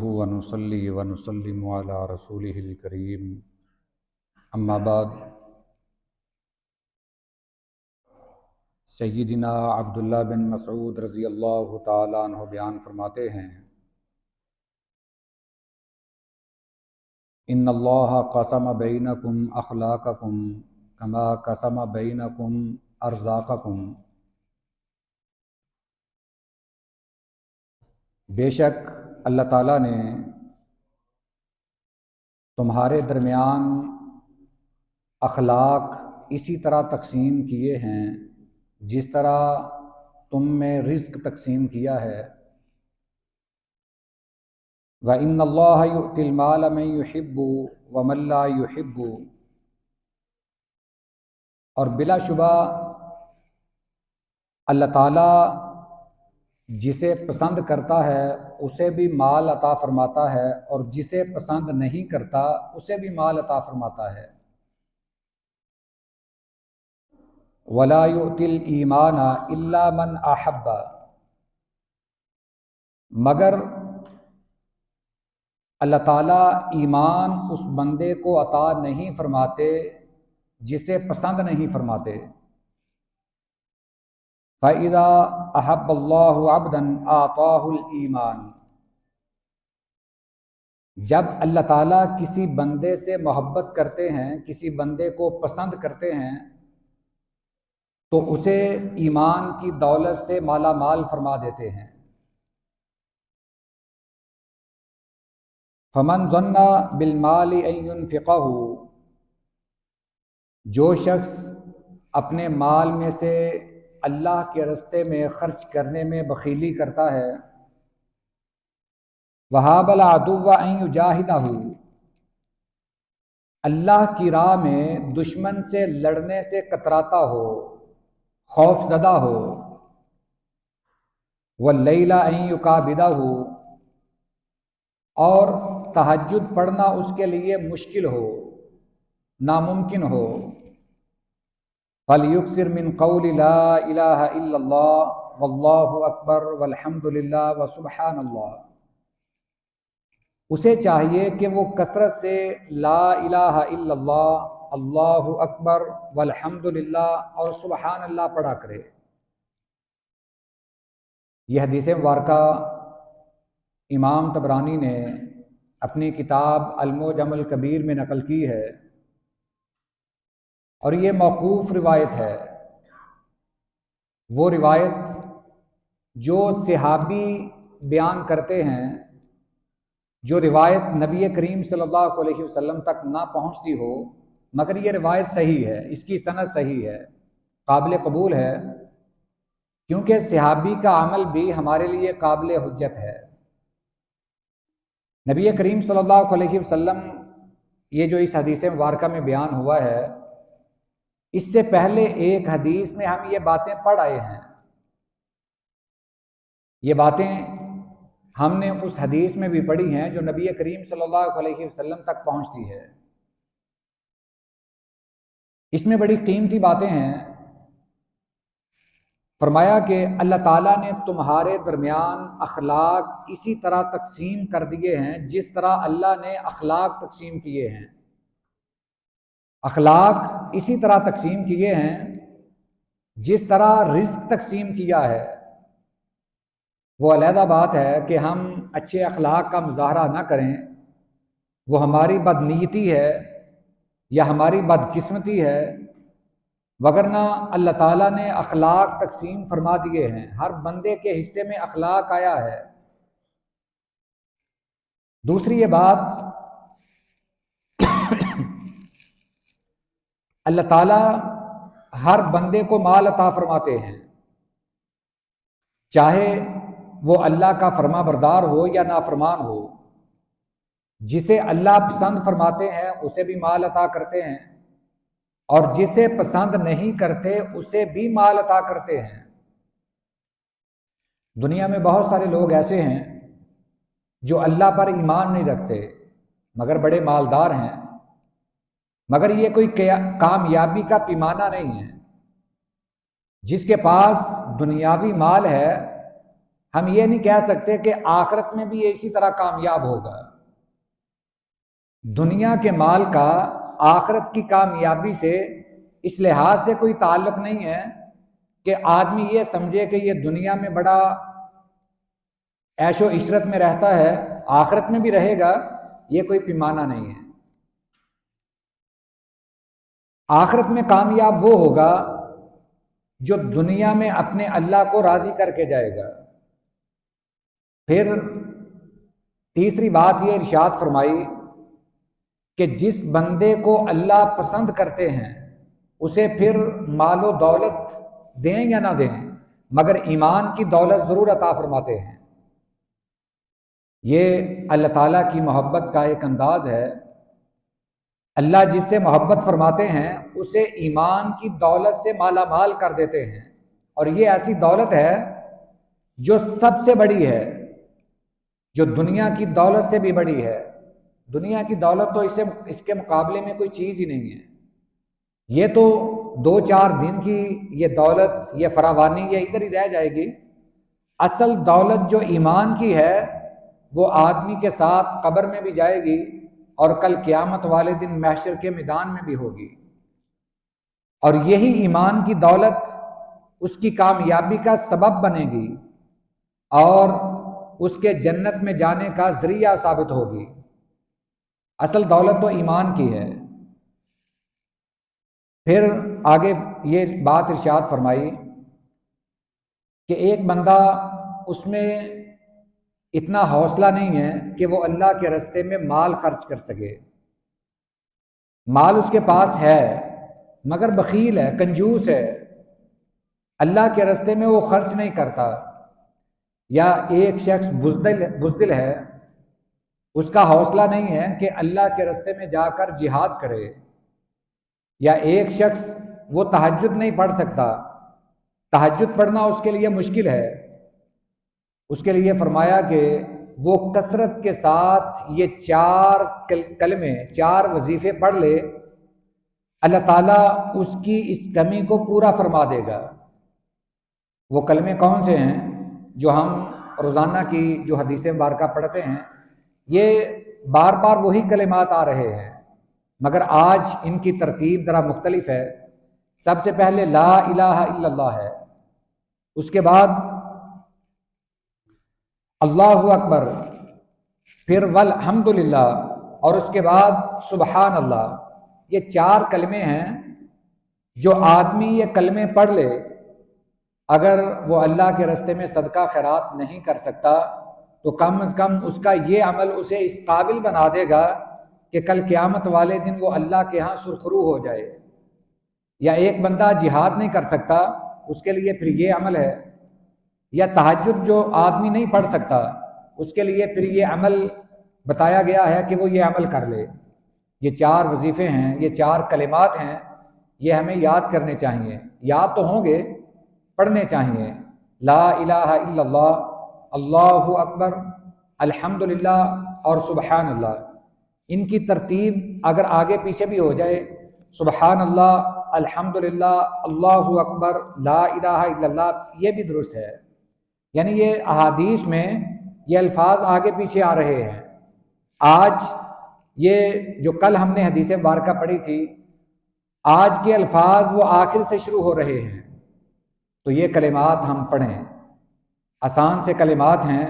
ونصلي ونسلم على رسوله الكريم اما بعد سیدنا عبداللہ بن مسعود رضی اللہ تعالیٰ عنہ بیان فرماتے ہیں ان اللہ قسم بینکم اخلاقکم کما قسم بینکم ارزاقکم، بے شک اللہ تعالیٰ نے تمہارے درمیان اخلاق اسی طرح تقسیم کیے ہیں جس طرح تم میں رزق تقسیم کیا ہے۔ وَإِنَّ اللَّهَ يُؤْتِي الْمَالَ مَن يُحِبُّ وَمَن لَّا يُحِبُّ، اور بلا شبہ اللہ تعالیٰ جسے پسند کرتا ہے اسے بھی مال عطا فرماتا ہے، اور جسے پسند نہیں کرتا اسے بھی مال عطا فرماتا ہے۔ وَلَا يُؤْتِي الْإِيمَانَ إِلَّا مَنْ أَحَبَّ، مگر اللہ تعالیٰ ایمان اس بندے کو عطا نہیں فرماتے جسے پسند نہیں فرماتے۔ فَإِذَا أَحَبَّ اللَّهُ عَبْدًا أَعْطَاهُ الْإِيمَانَ، جب اللہ تعالیٰ کسی بندے سے محبت کرتے ہیں، کسی بندے کو پسند کرتے ہیں، تو اسے ایمان کی دولت سے مالا مال فرما دیتے ہیں۔ فَمَنْ ظَنَّ بِالْمَالِ أَن يُنْفِقَهُ، جو شخص اپنے مال میں سے اللہ کے راستے میں خرچ کرنے میں بخیلی کرتا ہے، وَهَابَ الْعَدُوَّ أَن يُجَاهِدَهُ، اللہ کی راہ میں دشمن سے لڑنے سے کتراتا ہو، خوف زدہ ہو، وَاللَّيْلَ أَن يُكَابِدَهُ، اور تہجد پڑھنا اس کے لیے مشکل ہو، ناممکن ہو، فَلْيُكْثِرْ مِنْ قَوْلِ لَا إِلَٰهَ إِلَّا اللَّهُ وَاللَّهُ أَكْبَرُ وَالْحَمْدُ لِلَّهِ وَسُبْحَانَ اللَّهِ، اسے چاہیے کہ وہ کثرت سے لا الہ الا اللہ، اللہ اکبر والحمد للہ اور سبحان اللہ پڑھا کرے۔ یہ حدیث مبارکہ امام طبرانی نے اپنی کتاب المعجم الکبیر میں نقل کی ہے، اور یہ موقوف روایت ہے، وہ روایت جو صحابی بیان کرتے ہیں، جو روایت نبی کریم صلی اللہ علیہ وسلم تک نہ پہنچتی ہو، مگر یہ روایت صحیح ہے، اس کی سند صحیح ہے، قابل قبول ہے، کیونکہ صحابی کا عمل بھی ہمارے لیے قابل حجت ہے۔ نبی کریم صلی اللہ علیہ وسلم، یہ جو اس حدیث مبارکہ میں بیان ہوا ہے، اس سے پہلے ایک حدیث میں ہم یہ باتیں پڑھ آئے ہیں۔ یہ باتیں ہم نے اس حدیث میں بھی پڑھی ہیں جو نبی کریم صلی اللہ علیہ وسلم تک پہنچتی ہے۔ اس میں بڑی قیمتی باتیں ہیں۔ فرمایا کہ اللہ تعالیٰ نے تمہارے درمیان اخلاق اسی طرح تقسیم کر دیے ہیں جس طرح اللہ نے اخلاق تقسیم کیے ہیں۔ اخلاق اسی طرح تقسیم کیے ہیں جس طرح رزق تقسیم کیا ہے۔ وہ علیحدہ بات ہے کہ ہم اچھے اخلاق کا مظاہرہ نہ کریں، وہ ہماری بدنیتی ہے یا ہماری بدقسمتی ہے، وگرنہ اللہ تعالیٰ نے اخلاق تقسیم فرما دیے ہیں، ہر بندے کے حصے میں اخلاق آیا ہے۔ دوسری یہ بات، اللہ تعالیٰ ہر بندے کو مال عطا فرماتے ہیں، چاہے وہ اللہ کا فرما بردار ہو یا نافرمان ہو۔ جسے اللہ پسند فرماتے ہیں اسے بھی مال عطا کرتے ہیں، اور جسے پسند نہیں کرتے اسے بھی مال عطا کرتے ہیں۔ دنیا میں بہت سارے لوگ ایسے ہیں جو اللہ پر ایمان نہیں رکھتے مگر بڑے مالدار ہیں، مگر یہ کوئی کامیابی کا پیمانہ نہیں ہے۔ جس کے پاس دنیاوی مال ہے ہم یہ نہیں کہہ سکتے کہ آخرت میں بھی یہ اسی طرح کامیاب ہوگا۔ دنیا کے مال کا آخرت کی کامیابی سے اس لحاظ سے کوئی تعلق نہیں ہے کہ آدمی یہ سمجھے کہ یہ دنیا میں بڑا عیش و عشرت میں رہتا ہے، آخرت میں بھی رہے گا، یہ کوئی پیمانہ نہیں ہے۔ آخرت میں کامیاب وہ ہوگا جو دنیا میں اپنے اللہ کو راضی کر کے جائے گا۔ پھر تیسری بات یہ ارشاد فرمائی کہ جس بندے کو اللہ پسند کرتے ہیں اسے پھر مال و دولت دیں یا نہ دیں مگر ایمان کی دولت ضرور عطا فرماتے ہیں۔ یہ اللہ تعالیٰ کی محبت کا ایک انداز ہے۔ اللہ جس سے محبت فرماتے ہیں اسے ایمان کی دولت سے مالا مال کر دیتے ہیں، اور یہ ایسی دولت ہے جو سب سے بڑی ہے، جو دنیا کی دولت سے بھی بڑی ہے۔ دنیا کی دولت تو اس کے مقابلے میں کوئی چیز ہی نہیں ہے۔ یہ تو 2-4 دن کی یہ دولت، یہ فراوانی، یہ ادھر ہی رہ جائے گی۔ اصل دولت جو ایمان کی ہے وہ آدمی کے ساتھ قبر میں بھی جائے گی اور کل قیامت والے دن محشر کے میدان میں بھی ہوگی، اور یہی ایمان کی دولت اس کی کامیابی کا سبب بنے گی اور اس کے جنت میں جانے کا ذریعہ ثابت ہوگی۔ اصل دولت تو ایمان کی ہے۔ پھر آگے یہ بات ارشاد فرمائی کہ ایک بندہ، اس میں اتنا حوصلہ نہیں ہے کہ وہ اللہ کے راستے میں مال خرچ کر سکے۔ مال اس کے پاس ہے مگر بخیل ہے، کنجوس ہے، اللہ کے راستے میں وہ خرچ نہیں کرتا۔ یا ایک شخص بزدل ہے، اس کا حوصلہ نہیں ہے کہ اللہ کے راستے میں جا کر جہاد کرے۔ یا ایک شخص وہ تہجد نہیں پڑھ سکتا، تہجد پڑھنا اس کے لیے مشکل ہے، اس کے لیے فرمایا کہ وہ کثرت کے ساتھ یہ 4 کلمے، 4 وظیفے پڑھ لے، اللہ تعالیٰ اس کی اس کمی کو پورا فرما دے گا۔ وہ کلمے کون سے ہیں جو ہم روزانہ کی جو حدیث مبارکہ پڑھتے ہیں؟ یہ بار بار وہی کلمات آ رہے ہیں، مگر آج ان کی ترتیب ذرا مختلف ہے۔ سب سے پہلے لا الہ الا اللہ ہے، اس کے بعد اللہ اکبر، پھر والحمدللہ، اور اس کے بعد سبحان اللہ۔ یہ 4 کلمے ہیں، جو آدمی یہ کلمے پڑھ لے، اگر وہ اللہ کے راستے میں صدقہ خیرات نہیں کر سکتا تو کم از کم اس کا یہ عمل اسے اس قابل بنا دے گا کہ کل قیامت والے دن وہ اللہ کے ہاں سرخرو ہو جائے۔ یا ایک بندہ جہاد نہیں کر سکتا، اس کے لیے پھر یہ عمل ہے۔ یا تہجد جو آدمی نہیں پڑھ سکتا، اس کے لیے پھر یہ عمل بتایا گیا ہے کہ وہ یہ عمل کر لے۔ یہ 4 وظیفے ہیں، یہ 4 کلمات ہیں، یہ ہمیں یاد کرنے چاہیے۔ یاد تو ہوں گے، پڑھنے چاہیے۔ لا الہ الا اللہ، اللہ اکبر، الحمدللہ اور سبحان اللہ۔ ان کی ترتیب اگر آگے پیچھے بھی ہو جائے، سبحان اللہ، الحمدللہ، اللہ اکبر، لا الہ الا اللہ، یہ بھی درست ہے۔ یعنی یہ احادیث میں یہ الفاظ آگے پیچھے آ رہے ہیں۔ آج یہ جو کل ہم نے حدیث مبارکہ پڑھی تھی، آج کے الفاظ وہ آخر سے شروع ہو رہے ہیں، تو یہ کلمات ہم پڑھیں۔ آسان سے کلمات ہیں،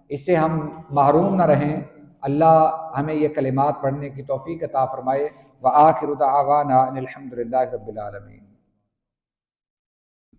اس سے ہم محروم نہ رہیں۔ اللہ ہمیں یہ کلمات پڑھنے کی توفیق عطا فرمائے۔ وآخر دعوانا ان الحمد للہ رب العالمین۔